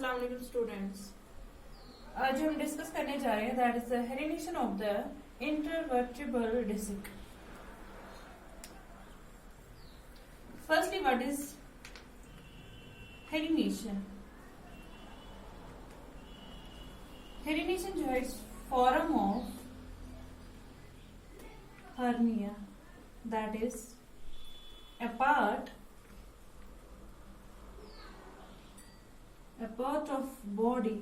अस्सलाम वालेकुम स्टूडेंट्स। आज हम डिस्कस करने जा रहे हैं that is the herniation of the intervertebral disc. Firstly what is herniation? Herniation जो है it's form of hernia, that is a part of body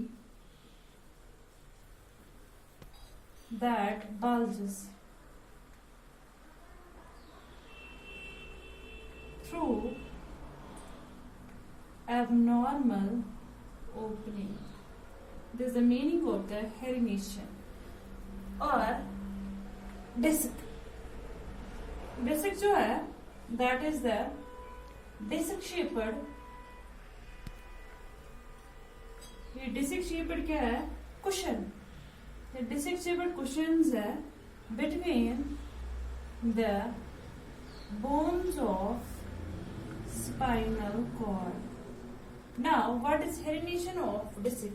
that bulges through abnormal opening. This is the meaning of the herniation or disc. Disc जो है that is the disc shaped, ये disc shaped क्या है? Cushion. Disc shaped cushions है between the bones of spinal cord. Now what is herniation of disc?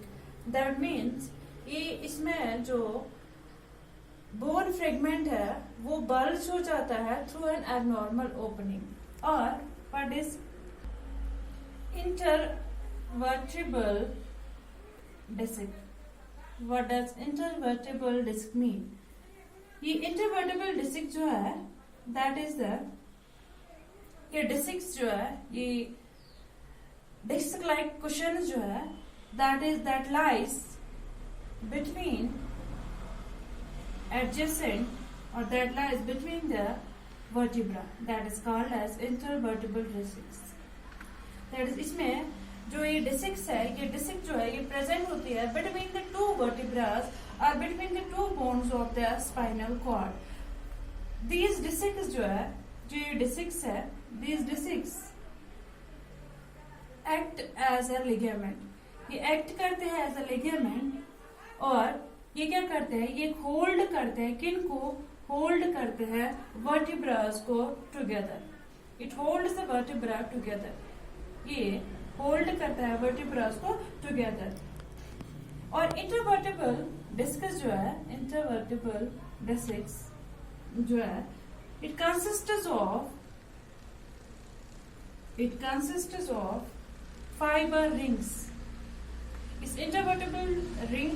That means ये इसमें जो bone fragment है वो बल्ज हो जाता है थ्रू एन एबनॉर्मल ओपनिंग। और what is intervertebral disc? What does intervertebral disc mean? ये इंटरवर्टेब्रल डिस्क जो है दैट इज द, ये डिस्क जो है ये डिस्क लाइक कुशन जो है that lies between adjacent or that lies between the vertebra, that is called as intervertebral discs. That is, इसमें जो ये डिस्क है, ये डिस्क जो है ये प्रेजेंट होती है between the two vertebras or between the two bones of the spinal cord. These discs जो है, जो ये डिस्क है, these discs act as a ligament. ये एक्ट करते हैं एज अ लिगामेंट और ये क्या करते हैं? ये होल्ड करते हैं, किन को होल्ड करते हैं? वर्टिब्रास को together. It holds the vertebra together. ये होल्ड करता है वर्टिब्रास को टुगेदर। और इंटरवर्टेब्रल डिस्कस जो है, इंटरवर्टेब्रल डिस्क जो है, it consists of fibre rings. इस इंटरवर्टेब्रल रिंग,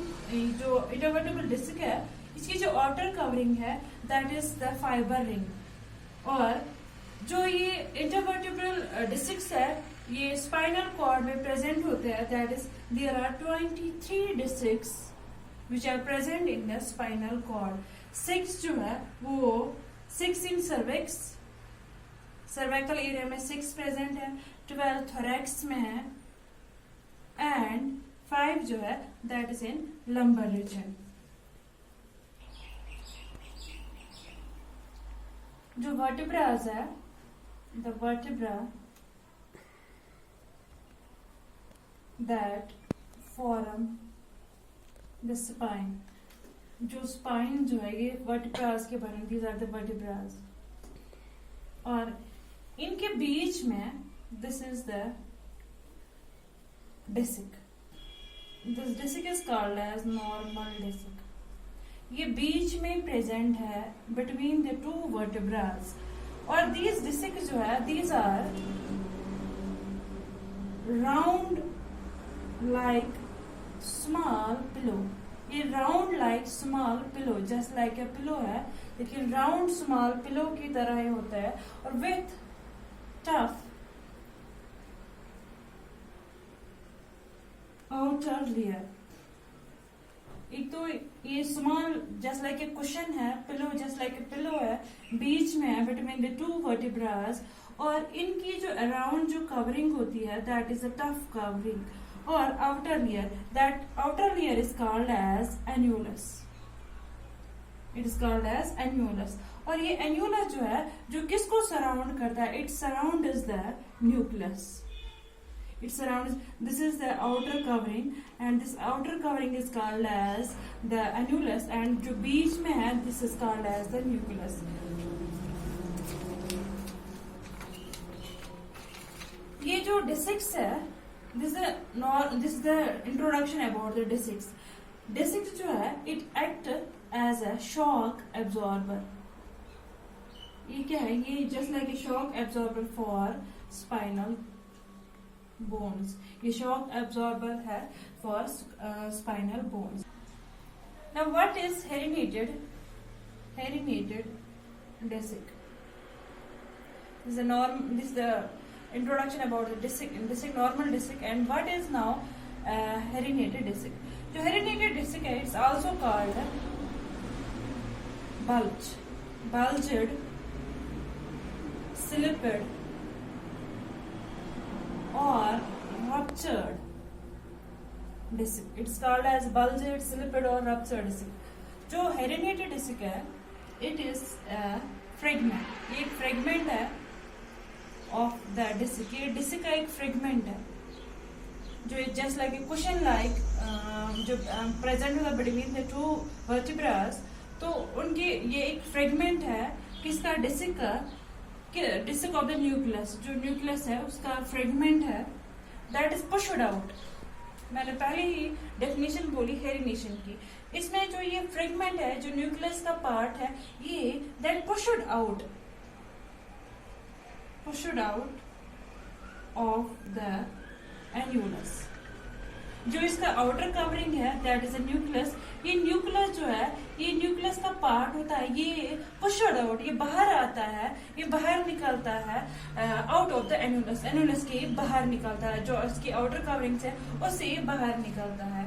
जो इंटरवर्टेब्रल डिस्क है, इसकी जो आउटर कवरिंग है that is the fibre ring. और जो ये इंटरवर्टेब्रल डिस्क है ये स्पाइनल कॉर्ड में प्रेजेंट होते हैं। That is there are 23 discs which are present in the spinal cord. 6 जो है वो 6 इन सर्विक्स, सर्वाइकल एरिया में 6 प्रेजेंट है, 12 थोरैक्स में है एंड 5 जो है that is in lumbar region. जो वर्टिब्रास है, the vertebra that form the spine, जो स्पाइन जो है ये वर्टिब्रास के बने, दीज आर द वर्टिब्रास। और इनके बीच में this is the disc. This disc is called as normal disc. ये बीच में प्रेजेंट है between the two vertebrae। और these disc जो है these are round like small pillow। ये round like small pillow, just like a pillow है, लेकिन round small pillow की तरह ही होता है और with tough आउटर लेयर। एक तो ये small just like a cushion है, pillow just like a pillow है, बीच में है बिटवीन द टू वर्टिब्रास। और इनकी जो अराउंड जो कवरिंग होती है that is a tough covering. और outer layer, that outer layer is called as annulus. It is called as annulus. और ये एन्यूलस जो है जो किसको सराउंड करता है? It surround is the nucleus. It surrounds, this is the outer covering and this outer covering is called as the annulus and जो बीच में है this is called as the nucleus। ये जो डिस्क्स है This is the introduction about the discs. Discs जो है it act as a shock absorber. ये क्या है? ये just like a shock absorber for spinal bones. ये shock absorber है for spinal bones. Now what is herniated disc? This is the introduction about the disc, normal disc, and what is now herniated disc. जो herniated disc है, it's also called bulged, slipid or ruptured disc. It's called as bulged, slipid or ruptured disc. जो herniated disc है, it is a fragment. ये एक fragment है of the disc. ये disc का एक fragment है जो just like a cushion like जो present होगा between the two vertebrae. तो उनके ये एक fragment है किसका? disc का, disc of the nucleus. जो nucleus है उसका fragment है that is pushed out. मैंने पहले ही डेफिनेशन बोली हेरिनेशन की. इसमें जो ये फ्रेगमेंट है, जो न्यूक्लियस का पार्ट है, ये that pushed out of the annulus. जो इसका आउटर कवरिंग है दैट इज अ न्यूक्लियस. ये न्यूक्लियस जो है, ये न्यूक्लियस का पार्ट होता है, ये पुश्ड आउट, ये बाहर आता है, ये बाहर निकलता है out of the annulus. Annulus के बाहर निकलता है, जो इसकी आउटर कवरिंग है उससे बाहर निकलता है.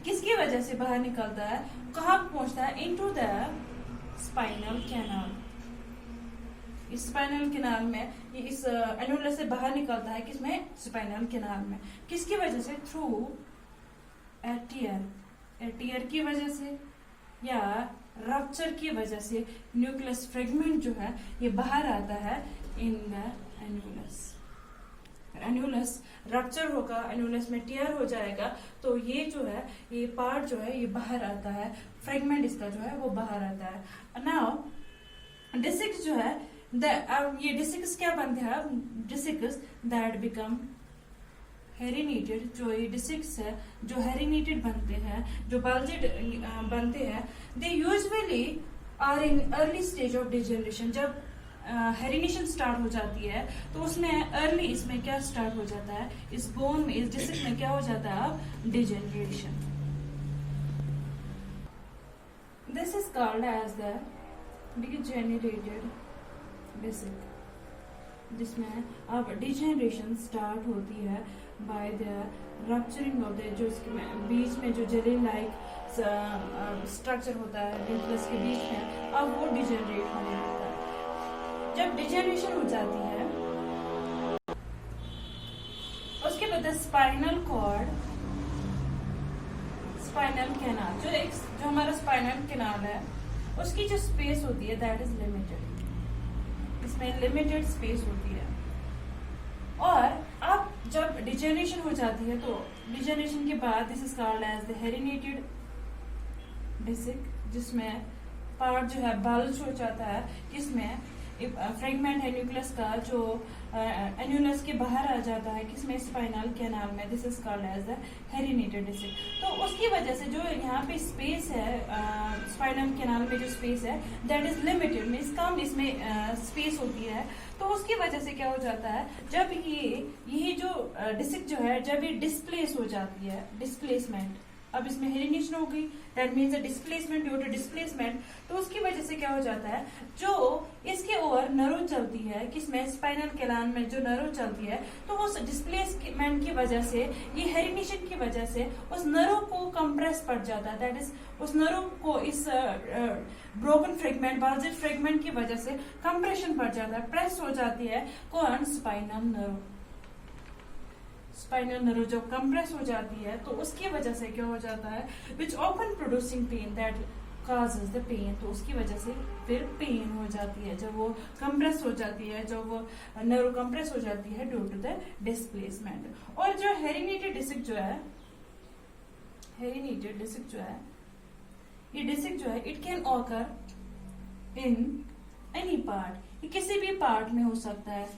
किसकी वजह से बाहर निकलता है? कहाँ पहुंचता है? Into the spinal canal. इस स्पाइनल कैनाल में ये इस एन्यूलस से बाहर निकलता है. किसमें? स्पाइनल कैनाल में. किसकी वजह से? थ्रू ए टीयर की वजह से या रप्चर की वजह से न्यूक्लियस फ्रेगमेंट जो है ये बाहर आता है in the annulus. Annulus rupture होगा, एन्यूलस में टीयर हो जाएगा, तो ये जो है, ये पार्ट जो है ये बाहर आता है, फ्रेगमेंट इसका जो है वो बाहर आता है. नाउ डिस्क जो है, ये डिस्क क्या बनते हैं? Disc that become herniated. जो ये डिस्क है जो हेरिनेटेड बनते हैं, जो बल्जेड बनते हैं, they usually are in early stage of degeneration. जब हेरिनेशन स्टार्ट हो जाती है तो उसमें अर्ली इसमें क्या स्टार्ट हो जाता है? इस बोन में, इस डिस्क में क्या हो जाता है? Degeneration. This is called as the degenerated disc, जिसमें अब डिजेनरेशन स्टार्ट होती है by the rupturing of the, जो इसके बीच में जो जेली लाइक स्ट्रक्चर होता है न्यूक्लियस के बीच में, अब वो डिजेनरेट होने लगता है. जब डिजेनरेशन हो जाती है उसके बाद स्पाइनल कॉर्ड, स्पाइनल कैनाल, जो हमारा स्पाइनल कैनाल है उसकी जो स्पेस होती है दैट इज लिमिटेड. इसमें लिमिटेड स्पेस होती है. और अब जब डिजेनरेशन हो जाती है तो डिजेनरेशन के बाद this is called as the herniated disc, जिसमें पार्ट जो है बल्ज हो जाता है. किसमें? फ्रेगमेंट है न्यूक्लियस का जो एन्यूलस के बाहर आ जाता है. किसमें? स्पाइनल कैनाल में. This is called as the herniated disc. तो उसकी वजह से जो यहाँ पे स्पेस है स्पाइनल कैनाल में, जो स्पेस है दैट इज लिमिटेड, मीन्स कम इसमें स्पेस होती है. तो उसकी वजह से क्या हो जाता है? जब ये जो डिस्क जो है, जब ये डिस्प्लेस हो जाती है, डिस्प्लेसमेंट, अब इसमें हेरिनेशन हो गई, that means displacement due to displacement. तो उसकी वजह से क्या हो जाता है? जो इसके ओवर नर्व चलती है, किसमें? स्पाइनल कैनाल में जो नर्व चलती है, तो उस डिस्प्लेसमेंट की वजह से, ये हेरिनेशन की वजह से उस नर्व को कंप्रेस पड़ जाता है. दैट इज उस नर्व को इस ब्रोकन फ्रेगमेंट, बल्जेड फ्रेगमेंट की वजह से कंप्रेशन पड़ जाता है, प्रेस हो जाती है. कौन? Spinal nerve. स्पाइनल नर्व जब कंप्रेस हो जाती है तो उसकी वजह से क्या हो जाता है? Which often producing pain that causes the pain. तो उसकी वजह से फिर पेन हो जाती है जब वो कंप्रेस हो जाती है, जब वो नर्व कंप्रेस हो जाती है ड्यू टू द डिस्प्लेसमेंट. और जो हेरिनेटेड डिस्क जो है, हेरिनेटेड डिस्क जो है, ये डिस्क जो है it can occur in any part. ये किसी भी पार्ट में हो सकता है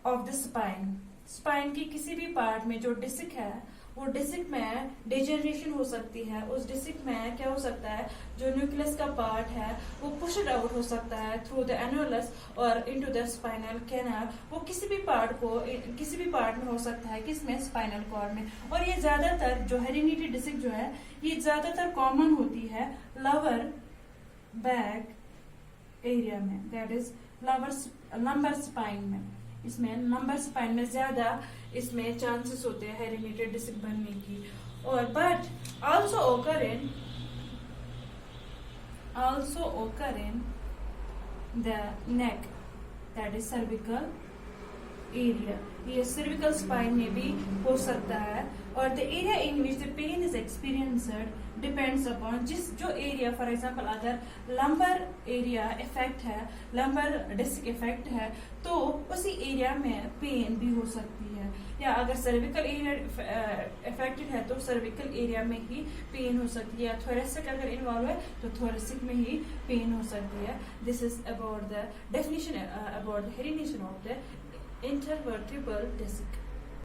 ऑफ द स्पाइन. स्पाइन की किसी भी पार्ट में जो डिस्क है, वो डिस्क में डिजेनरेशन हो सकती है। उस डिस्क में क्या हो सकता है, जो न्यूक्लियस का पार्ट है वो पुशड आउट हो सकता है थ्रू द एनुलस और इनटू द स्पाइनल कैनाल। वो किसी भी पार्ट में हो सकता है, किसमें, स्पाइनल कॉर्ड में। और ये ज्यादातर जो हेरिडिटी डिस्क जो है, ये ज्यादातर कॉमन होती है लोअर बैक एरिया में, दैट इज लंबर स्पाइन में। इसमें लंबर स्पाइन में ज्यादा इसमें चांसेस होते हैं हेरिडिटी डिस्क बनने की। और but also occur in the neck, that is cervical area. ये सर्विकल स्पाइन में भी हो सकता है। और the area in which the pain is experienced depends upon जो एरिया, फॉर एग्जाम्पल अगर लंबर एरिया इफेक्ट है, लंबर डिस्क इफेक्ट है, तो उसी एरिया में पेन भी हो सकती है। या अगर सर्विकल एरिया इफेक्टेड है तो सर्विकल एरिया में ही पेन हो सकती है। थोरेसिक अगर इन्वॉल्व है तो थोरेसिक में ही पेन हो सकती है। This is about the definition about the heredity of the intervertebral disc.